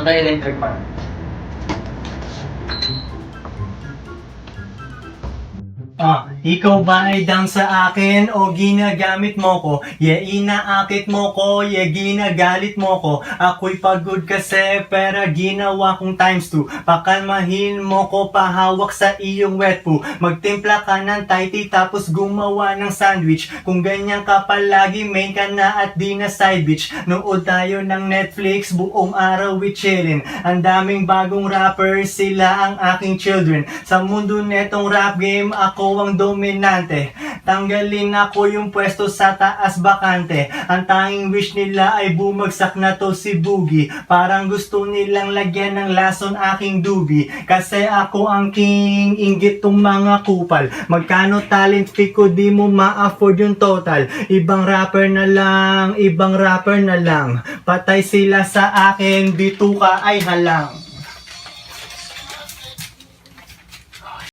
Patay electric fan. Ikaw ba ay down sa akin o ginagamit mo ko? Inaakit mo ko, ginagalit mo ko. Ako'y pagod kasi pera ginawa kong times 2. Pakalmahin mo ko, pahawak sa iyong wet poo. Magtimpla ka ng Thai tea tapos gumawa ng sandwich. Kung ganyan ka palagi, main ka na at di na side bitch. Nood tayo ng Netflix, buong araw we chillin'. Ang daming bagong rappers, sila ang aking children. Sa mundo netong rap game, ako ang dominante. Tanggalin ako yung pwesto sa taas bakante. Ang tanging wish nila ay bumagsak na to si Boogie. Parang gusto nilang lagyan ng lason aking dubi. Kasi ako ang king, inggit tong mga kupal. Magkano talent fee ko, di mo ma-afford yung total. Ibang rapper na lang, ibang rapper na lang. Patay sila sa akin, bituka ay halang.